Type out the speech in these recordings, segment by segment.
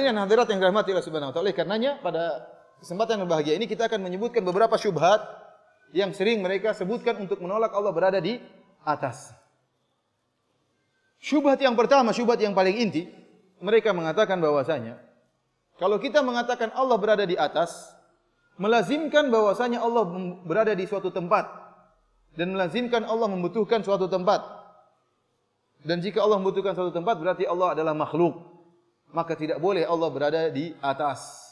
hadirin dan hadirat yang dirahmati Allah Subhanahu wa taala, karenanya pada kesempatan yang berbahagia ini kita akan menyebutkan beberapa syubhat yang sering mereka sebutkan untuk menolak Allah berada di atas. Syubhat yang pertama, syubhat yang paling inti, mereka mengatakan bahwasanya kalau kita mengatakan Allah berada di atas, melazimkan bahwasanya Allah berada di suatu tempat dan melazimkan Allah membutuhkan suatu tempat. Dan jika Allah membutuhkan suatu tempat berarti Allah adalah makhluk. Maka tidak boleh Allah berada di atas.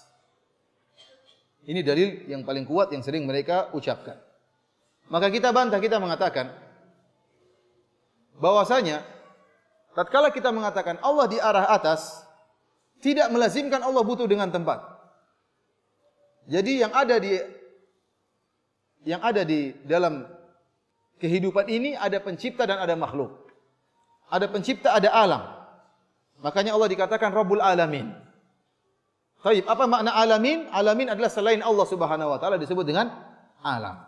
Ini dalil yang paling kuat yang sering mereka ucapkan. Maka kita bantah, kita mengatakan bahwasanya tatkala kita mengatakan Allah di arah atas, tidak melazimkan Allah butuh dengan tempat. Jadi yang ada di dalam kehidupan ini ada pencipta dan ada makhluk. Ada pencipta, ada alam. Makanya Allah dikatakan Rabbul Alamin. Baik, apa makna alamin? Alamin adalah selain Allah Subhanahu wa taala disebut dengan alam.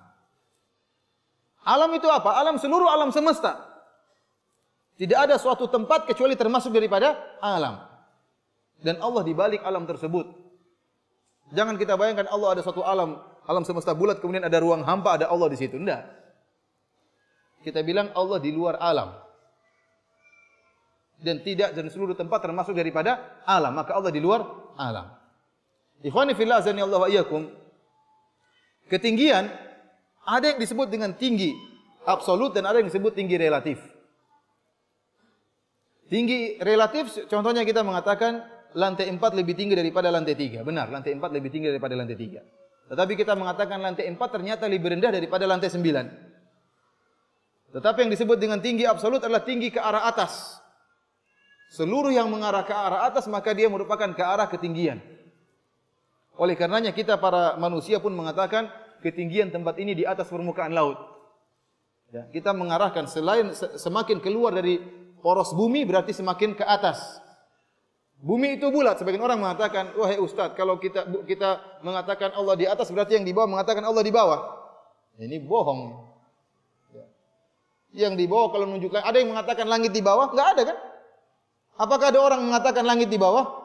Alam itu apa? Alam seluruh alam semesta. Tidak ada suatu tempat kecuali termasuk daripada alam. Dan Allah di balik alam tersebut. Jangan kita bayangkan Allah ada suatu alam semesta bulat kemudian ada ruang hampa, ada Allah di situ. Tidak. Kita bilang Allah di luar alam. Dan seluruh tempat termasuk daripada alam, maka Allah di luar alam. Ikhwani fillah azani Allah wa iyyakum. Ketinggian ada yang disebut dengan tinggi absolut dan ada yang disebut tinggi relatif. Tinggi relatif contohnya kita mengatakan lantai 4 lebih tinggi daripada lantai 3. Benar, lantai 4 lebih tinggi daripada lantai 3. Tetapi kita mengatakan lantai 4 ternyata lebih rendah daripada lantai 9. Tetapi yang disebut dengan tinggi absolut adalah tinggi ke arah atas. Seluruh yang mengarah ke arah atas maka dia merupakan ke arah ketinggian. Oleh karenanya kita para manusia pun mengatakan ketinggian tempat ini di atas permukaan laut. Ya, kita mengarahkan semakin keluar dari poros bumi berarti semakin ke atas. Bumi itu bulat. Sebagian orang mengatakan, wahai Ustaz, kalau kita mengatakan Allah di atas berarti yang di bawah mengatakan Allah di bawah. Ini bohong. Ya. Yang di bawah kalau menunjukkan ada yang mengatakan langit di bawah, enggak ada kan? Apakah ada orang mengatakan langit di bawah?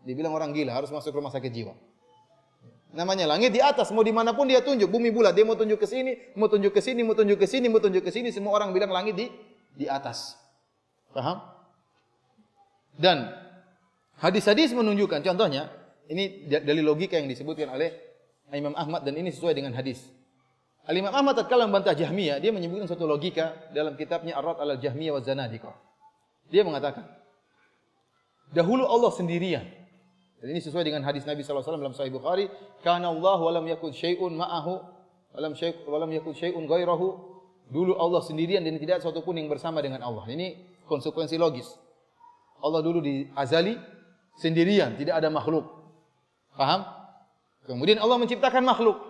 Dibilang orang gila, harus masuk rumah sakit jiwa. Namanya langit di atas, mau dimanapun dia tunjuk. Bumi bulat, dia mau tunjuk ke sini, mau tunjuk ke sini, mau tunjuk ke sini, mau tunjuk ke sini. Semua orang bilang langit di atas. Paham? Dan hadis-hadis menunjukkan, contohnya, ini dari logika yang disebutkan oleh Imam Ahmad dan ini sesuai dengan hadis. Imam Ahmad tatkala membantah Jahmiyah, dia menyebutkan suatu logika dalam kitabnya Ar-Rad 'alal Jahmiyah wa Zanadiqah. Dia mengatakan, dahulu Allah sendirian. Dan ini sesuai dengan hadis Nabi sallallahu alaihi wasallam dalam Sahih Bukhari, "Kana Allah wa lam yakun syai'un ma'ahu, wa lam yakun syai'un ghairahu." Dulu Allah sendirian dan tidak ada sesuatu pun yang bersama dengan Allah. Ini konsekuensi logis. Allah dulu di azali sendirian, tidak ada makhluk. Paham? Kemudian Allah menciptakan makhluk.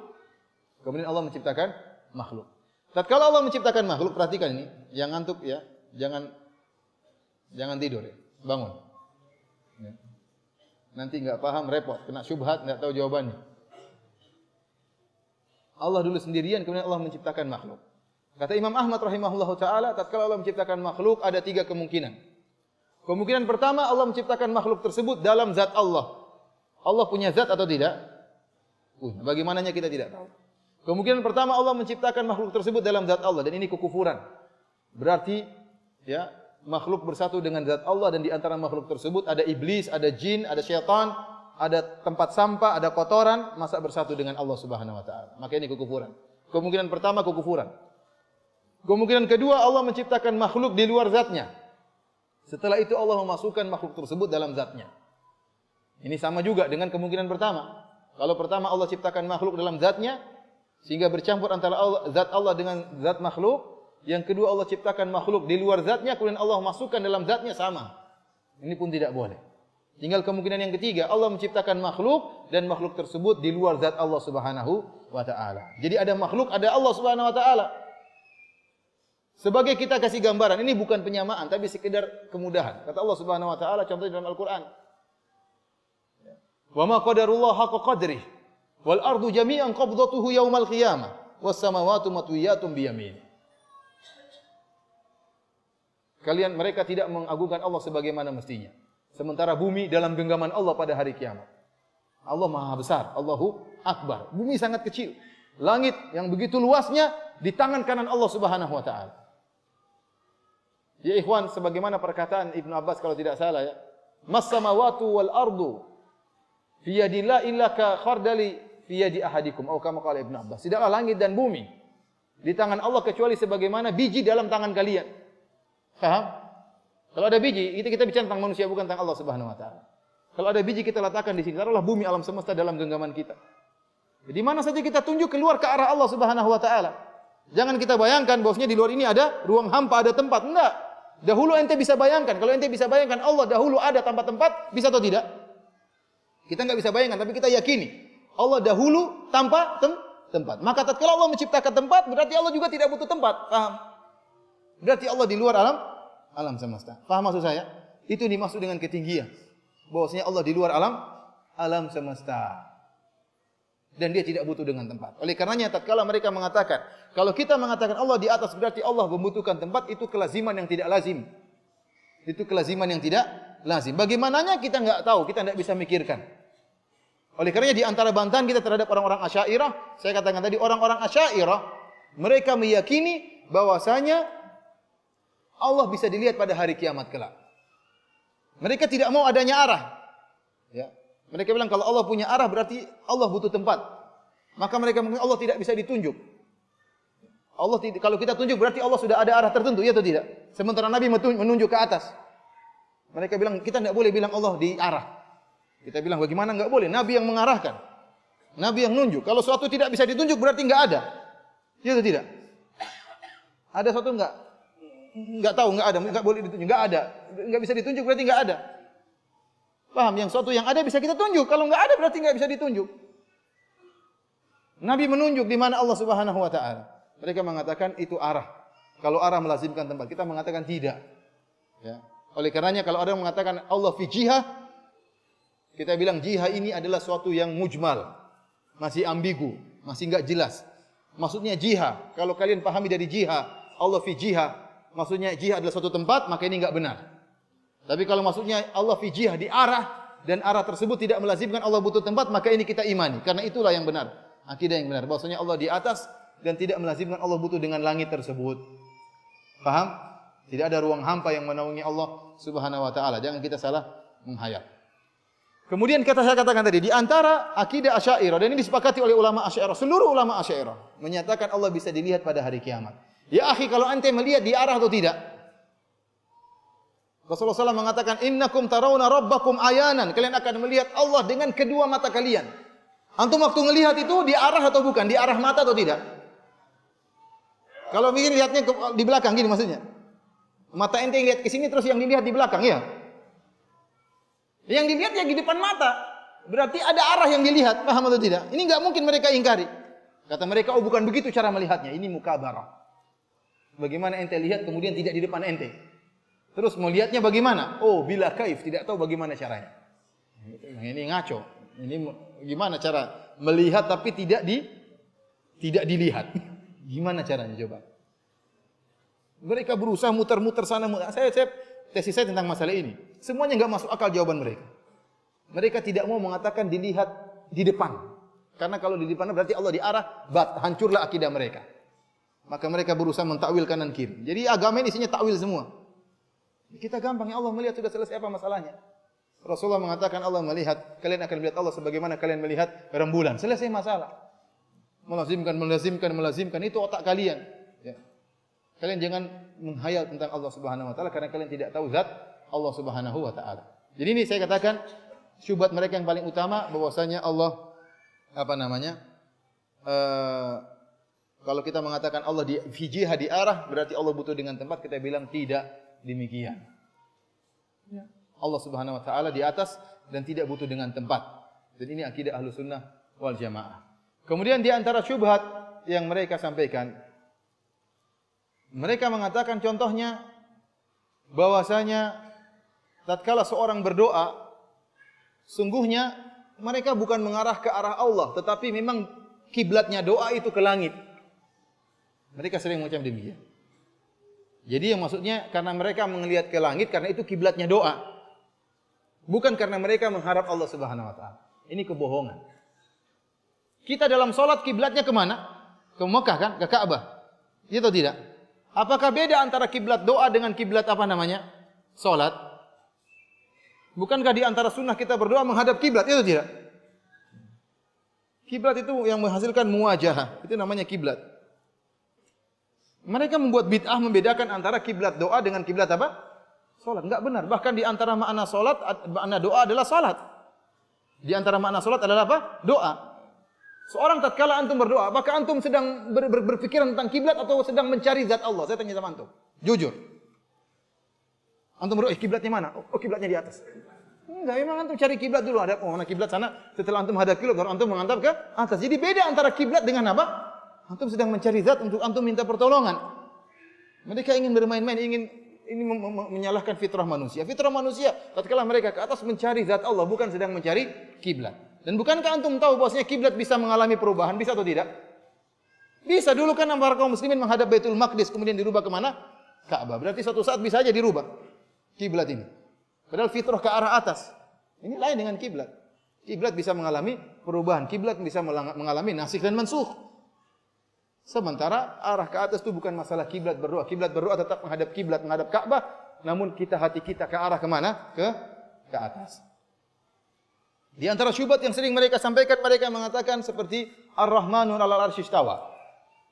Tatkala Allah menciptakan makhluk, perhatikan ini, yang ngantuk ya, jangan tidur ya, bangun. Ya. Nanti enggak paham repot, kena syubhat enggak tahu jawabannya. Allah dulu sendirian kemudian Allah menciptakan makhluk. Kata Imam Ahmad rahimahullahu taala, tatkala Allah menciptakan makhluk ada 3 kemungkinan. Kemungkinan pertama Allah menciptakan makhluk tersebut dalam zat Allah. Allah punya zat atau tidak? Bagaimananya kita tidak tahu. Kemungkinan pertama Allah menciptakan makhluk tersebut dalam zat Allah dan ini kekufuran. Berarti ya makhluk bersatu dengan zat Allah dan di antara makhluk tersebut ada iblis, ada jin, ada syaitan, ada tempat sampah, ada kotoran, masa bersatu dengan Allah Subhanahu wa taala. Maka ini kekufuran. Kemungkinan pertama kekufuran. Kemungkinan kedua Allah menciptakan makhluk di luar zatnya. Setelah itu Allah memasukkan makhluk tersebut dalam zatnya. Ini sama juga dengan kemungkinan pertama. Kalau pertama Allah ciptakan makhluk dalam zatnya sehingga bercampur antara zat Allah dengan zat makhluk. Yang kedua Allah ciptakan makhluk di luar zatnya, kemudian Allah masukkan dalam zatnya sama. Ini pun tidak boleh. Tinggal kemungkinan yang ketiga, Allah menciptakan makhluk dan makhluk tersebut di luar zat Allah Subhanahu wa taala. Jadi ada makhluk, ada Allah Subhanahu wa taala. Sebagai kita kasih gambaran, ini bukan penyamaan tapi sekedar kemudahan. Kata Allah Subhanahu wa taala contohnya dalam Al-Qur'an. Wa ma qadarullah haqqa qadrih wal ardu jami'an qabdatuhu yaumal qiyamah was samawati matwiyatun bi yamin. Mereka tidak mengagungkan Allah sebagaimana mestinya. Sementara bumi dalam genggaman Allah pada hari kiamat. Allah Maha Besar, Allahu Akbar. Bumi sangat kecil. Langit yang begitu luasnya di tangan kanan Allah Subhanahu wa taala. Ya ikhwan, sebagaimana perkataan Ibnu Abbas kalau tidak salah ya. Mas samawati wal ardu fi yadillah illa ka khardali fi yadi ahadikum. Atau kama qala Ibnu Abbas. Tidaklah langit dan bumi di tangan Allah kecuali sebagaimana biji dalam tangan kalian. Paham? Kalau ada biji, itu kita bicara tentang manusia bukan tentang Allah Subhanahu wa taala. Kalau ada biji kita letakkan di sini, taruhlah bumi alam semesta dalam genggaman kita. Di mana saja kita tunjuk keluar ke arah Allah Subhanahu wa taala. Jangan kita bayangkan bahwasanya di luar ini ada ruang hampa, ada tempat. Enggak. Dahulu ente bisa bayangkan, kalau ente bisa bayangkan Allah dahulu ada tanpa tempat, bisa atau tidak? Kita enggak bisa bayangkan, tapi kita yakini Allah dahulu tanpa tempat. Maka tatkala Allah menciptakan tempat, berarti Allah juga tidak butuh tempat. Paham? Berarti Allah di luar alam semesta. Paham maksud saya? Itu dimaksud dengan ketinggian. Bahwasanya Allah di luar alam semesta. Dan dia tidak butuh dengan tempat. Oleh karenanya tatkala mereka mengatakan, kalau kita mengatakan Allah di atas berarti Allah membutuhkan tempat, itu kelaziman yang tidak lazim. Itu kelaziman yang tidak lazim. Bagaimananya kita enggak tahu, kita enggak bisa mikirkan. Oleh karenanya di antara bantahan kita terhadap orang-orang Asy'ariyah, saya katakan tadi orang-orang Asy'ariyah, mereka meyakini bahwasanya Allah bisa dilihat pada hari kiamat kelak. Mereka tidak mau adanya arah. Ya. Mereka bilang kalau Allah punya arah berarti Allah butuh tempat. Maka mereka mengatakan Allah tidak bisa ditunjuk. Kalau kita tunjuk berarti Allah sudah ada arah tertentu, ya atau tidak? Sementara Nabi menunjuk ke atas. Mereka bilang kita tidak boleh bilang Allah di arah. Kita bilang bagaimana enggak boleh? Nabi yang mengarahkan. Nabi yang nunjuk. Kalau suatu tidak bisa ditunjuk berarti enggak ada. Ya atau tidak? Ada suatu enggak tahu, enggak ada, enggak boleh ditunjuk, enggak ada. Enggak bisa ditunjuk berarti enggak ada. Paham? Yang suatu yang ada bisa kita tunjuk. Kalau enggak ada berarti enggak bisa ditunjuk. Nabi menunjuk di mana Allah Subhanahu wa taala. Mereka mengatakan itu arah. Kalau arah melazimkan tempat, kita mengatakan tidak. Ya. Oleh karenanya kalau ada yang mengatakan Allah fi jihah, kita bilang jihah ini adalah suatu yang mujmal, masih ambigu, masih enggak jelas. Maksudnya jihah, kalau kalian pahami dari jihah, Allah fi jihah, maksudnya jihah adalah suatu tempat, maka ini enggak benar. Tapi kalau maksudnya Allah fi jihah di arah dan arah tersebut tidak melazimkan Allah butuh tempat, maka ini kita imani. Karena itulah yang benar, akidah yang benar. Bahwasanya Allah di atas dan tidak melazimkan Allah butuh dengan langit tersebut. Paham? Tidak ada ruang hampa yang menaungi Allah Subhanahu wa taala. Jangan kita salah menghayal. Kemudian saya katakan tadi di antara akidah Asy'ariyah dan ini disepakati oleh ulama Asy'ariyah, seluruh ulama Asy'ariyah menyatakan Allah bisa dilihat pada hari kiamat. Ya akhi, kalau ente melihat di arah atau tidak? Rasulullah SAW mengatakan innakum tarawna rabbakum ayanan. Kalian akan melihat Allah dengan kedua mata kalian. Antum waktu melihat itu di arah atau bukan? Di arah mata atau tidak? Kalau ingin lihatnya di belakang gini maksudnya. Mata ente yang lihat ke sini terus yang dilihat di belakang, ya. Yang dilihat yang di depan mata. Berarti ada arah yang dilihat, paham atau tidak? Ini enggak mungkin mereka ingkari. Kata mereka, oh bukan begitu cara melihatnya. Ini mukabarah. Bagaimana ente lihat kemudian tidak di depan ente. Terus mau lihatnya bagaimana? Oh, bila kaif, tidak tahu bagaimana caranya. Ini ngaco. Ini gimana cara melihat tapi tidak dilihat. Gimana caranya coba? Mereka berusaha muter-muter sana, muter. Tesis saya tentang masalah ini. Semuanya enggak masuk akal jawaban mereka. Mereka tidak mau mengatakan dilihat di depan. Karena kalau di depan berarti Allah di arah, hancurlah akidah mereka. Maka mereka berusaha mentakwil kanan kiri. Jadi agama ini isinya takwil semua. Kita gampang, ya Allah melihat sudah selesai apa masalahnya. Rasulullah mengatakan Allah melihat, kalian akan melihat Allah sebagaimana kalian melihat rembulan. Selesai masalah. Melazimkan itu otak kalian. Ya. Kalian jangan menghayal tentang Allah Subhanahu wa taala karena kalian tidak tahu zat Allah Subhanahu wa taala. Jadi ini saya katakan syubhat mereka yang paling utama bahwasanya Allah kalau kita mengatakan Allah di jihah di arah berarti Allah butuh dengan tempat, kita bilang tidak demikian. Ya. Allah Subhanahu wa taala di atas dan tidak butuh dengan tempat. Dan ini akidah Ahlussunnah wal Jamaah. Kemudian di antara syubhat yang mereka sampaikan, mereka mengatakan contohnya bahwasanya tatkala seorang berdoa, sungguhnya mereka bukan mengarah ke arah Allah, tetapi memang kiblatnya doa itu ke langit. Mereka sering mengucapkan demikian. Jadi yang maksudnya karena mereka melihat ke langit karena itu kiblatnya doa. Bukan karena mereka mengharap Allah Subhanahu wa taala. Ini kebohongan. Kita dalam salat kiblatnya kemana? Ke Mekah kan? Ke Ka'bah. Iya atau tidak? Apakah beda antara kiblat doa dengan kiblat apa namanya? Salat? Bukankah di antara sunnah kita berdoa menghadap kiblat? Itu tidak? Kiblat itu yang menghasilkan muwajahah. Itu namanya kiblat. Mereka membuat bid'ah membedakan antara kiblat doa dengan kiblat apa? Salat. Enggak benar. Bahkan di antara makna salat, makna doa adalah salat. Di antara makna salat adalah apa? Doa. Seorang tatkala antum berdoa, apakah antum sedang berpikiran tentang kiblat atau sedang mencari zat Allah? Saya tanya sama antum. Jujur. Antum berdoa, kiblatnya mana? Oh, kiblatnya di atas. Enggak, memang antum cari kiblat dulu. Ada mana kiblat sana? Setelah antum hadap kiblat, baru antum menghadap ke atas. Jadi beda antara kiblat dengan apa? Antum sedang mencari zat untuk antum minta pertolongan. Mereka ingin bermain-main, ingin ini menyalahkan fitrah manusia. Fitrah manusia, tatkala mereka ke atas mencari zat Allah, bukan sedang mencari kiblat. Dan bukankah antum tahu bahwasanya kiblat bisa mengalami perubahan? Bisa atau tidak? Bisa. Dulu kan para kaum muslimin menghadap Baitul Maqdis, kemudian dirubah kemana? Ka'bah. Berarti suatu saat bisa aja dirubah kiblat ini. Padahal fitrah ke arah atas. Ini lain dengan kiblat. Kiblat bisa mengalami perubahan. Kiblat bisa mengalami nasikh dan mansukh. Sementara arah ke atas itu bukan masalah kiblat berdoa. Kiblat berdoa tetap menghadap kiblat, menghadap Ka'bah. Namun hati kita ke arah kemana? Ke atas. Di antara syubhat yang sering mereka sampaikan, mereka mengatakan seperti Ar-Rahmanu 'alal 'arsy istawa.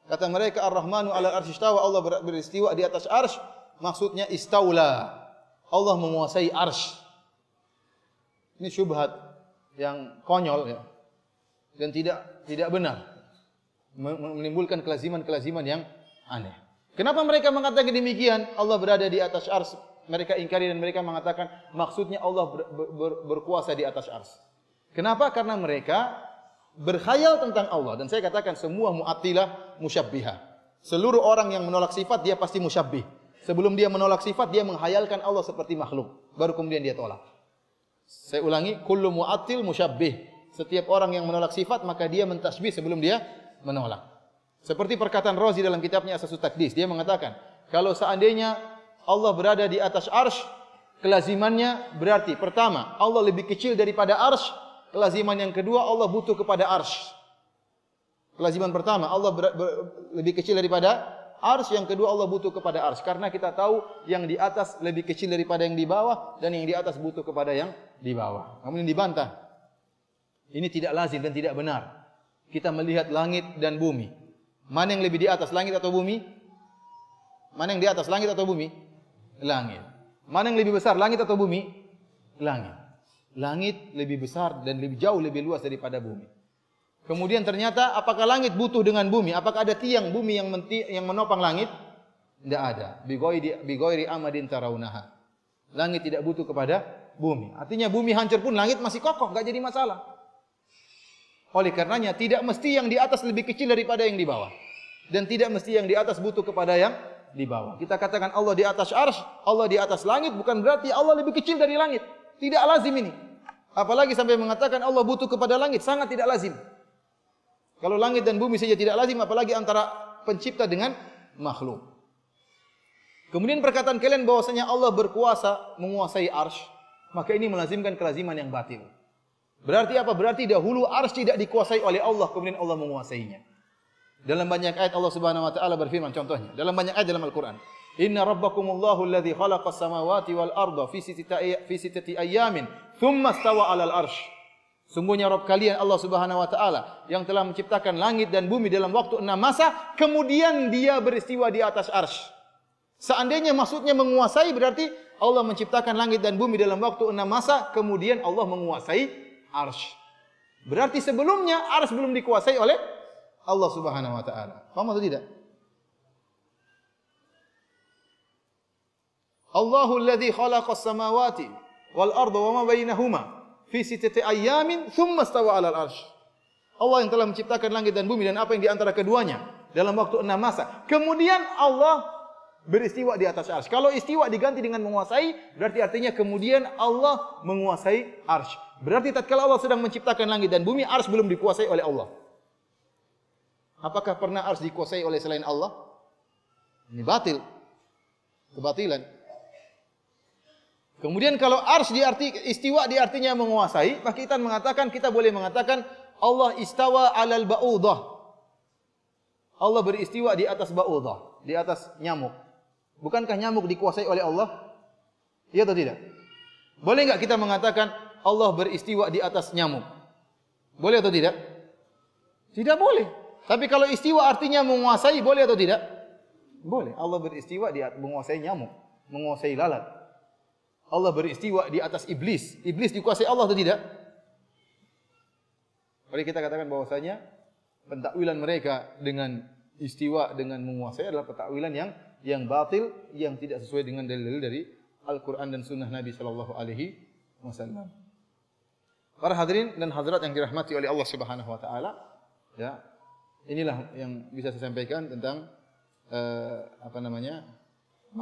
Kata mereka Ar-Rahmanu 'alal 'arsy istawa, Allah beristiwa di atas arsy. Maksudnya istaula. Allah menguasai arsy. Ini syubhat yang konyol ya. Dan tidak benar. Menimbulkan kelaziman-kelaziman yang aneh. Kenapa mereka mengatakan demikian? Allah berada di atas arsy. Mereka ingkari dan mereka mengatakan maksudnya Allah berkuasa di atas arsy. Kenapa? Karena mereka berkhayal tentang Allah. Dan saya katakan semua mu'attilah musyabbihah. Seluruh orang yang menolak sifat dia pasti musyabbih. Sebelum dia menolak sifat dia menghayalkan Allah seperti makhluk. Baru kemudian dia tolak. Saya ulangi, kullu mu'attil musyabbih. Setiap orang yang menolak sifat maka dia mentasbih sebelum dia menolak. Seperti perkataan Razi dalam kitabnya Asasut Taqdis, dia mengatakan, kalau seandainya Allah berada di atas arsy, kelazimannya berarti pertama, Allah lebih kecil daripada arsy, kelaziman yang kedua Allah butuh kepada arsy. Kelaziman pertama, Allah lebih kecil daripada arsy, yang kedua Allah butuh kepada arsy. Karena kita tahu yang di atas lebih kecil daripada yang di bawah dan yang di atas butuh kepada yang di bawah. Namun ini dibantah. Ini tidak lazim dan tidak benar. Kita melihat langit dan bumi. Mana yang lebih di atas, langit atau bumi? Mana yang di atas, langit atau bumi? Langit. Mana yang lebih besar, langit atau bumi? Langit. Langit lebih besar dan lebih jauh lebih luas daripada bumi. Kemudian ternyata apakah langit butuh dengan bumi? Apakah ada tiang bumi yang menopang langit? Tidak ada. Bighairi amadin tarawunaha. Langit tidak butuh kepada bumi. Artinya bumi hancur pun langit masih kokoh, enggak jadi masalah. Oleh karenanya tidak mesti yang di atas lebih kecil daripada yang di bawah. Dan tidak mesti yang di atas butuh kepada yang di bawah. Kita katakan Allah di atas arsy, Allah di atas langit, bukan berarti Allah lebih kecil dari langit. Tidak lazim ini. Apalagi sampai mengatakan Allah butuh kepada langit, sangat tidak lazim. Kalau langit dan bumi saja tidak lazim, apalagi antara pencipta dengan makhluk. Kemudian perkataan kalian bahwasanya Allah berkuasa menguasai arsy, maka ini melazimkan kelaziman yang batil. Berarti apa? Berarti dahulu arsy tidak dikuasai oleh Allah, kemudian Allah menguasainya. Dalam banyak ayat Allah Subhanahu wa taala berfirman, contohnya dalam banyak ayat dalam Al-Qur'an, "Inna rabbakumullahu alladzi khalaqas samawati wal arda fi sittati ayyamin, tsumma stawa 'alal arsy." Sungguhnya Rabb kalian Allah Subhanahu wa taala yang telah menciptakan langit dan bumi dalam waktu 6 masa, kemudian dia beristiwa di atas arsy. Seandainya maksudnya menguasai, berarti Allah menciptakan langit dan bumi dalam waktu 6 masa, kemudian Allah menguasai arsy. Berarti sebelumnya arsy belum dikuasai oleh Allah Subhanahu wa taala. Paham atau tidak? Allahu alladzi khalaqas samawati wal arda wa ma bainahuma fi sittati ayyamin tsumma stawa 'alal arsy. Allah yang telah menciptakan langit dan bumi dan apa yang di antara keduanya dalam waktu 6 masa. Kemudian Allah beristiwa di atas arsy. Kalau istiwa diganti dengan menguasai, berarti artinya kemudian Allah menguasai arsy. Berarti tatkala Allah sedang menciptakan langit dan bumi, arsy belum dikuasai oleh Allah. Apakah pernah arsy dikuasai oleh selain Allah? Ini batil. Kebatilan. Kemudian kalau arsy istiwa artinya menguasai, maka kita boleh mengatakan Allah istawa 'alal ba'udah. Allah beristiwa di atas ba'udah, di atas nyamuk. Bukankah nyamuk dikuasai oleh Allah? Iya atau tidak? Boleh enggak kita mengatakan Allah beristiwa di atas nyamuk? Boleh atau tidak? Tidak boleh. Tapi kalau istiwa artinya menguasai, boleh atau tidak? Boleh. Allah beristiwa di atas menguasai nyamuk, menguasai lalat. Allah beristiwa di atas iblis. Iblis dikuasai Allah atau tidak? Boleh kita katakan bahwasanya pentakwilan mereka dengan istiwa dengan menguasai adalah pentakwilan yang batil, yang tidak sesuai dengan dalil-dalil dari Al-Quran dan Sunnah Nabi Sallallahu Alaihi Wasallam. Para hadirin dan hadirat yang dirahmati oleh Allah Subhanahu Wa Taala, ya, inilah yang bisa saya sampaikan tentang apa namanya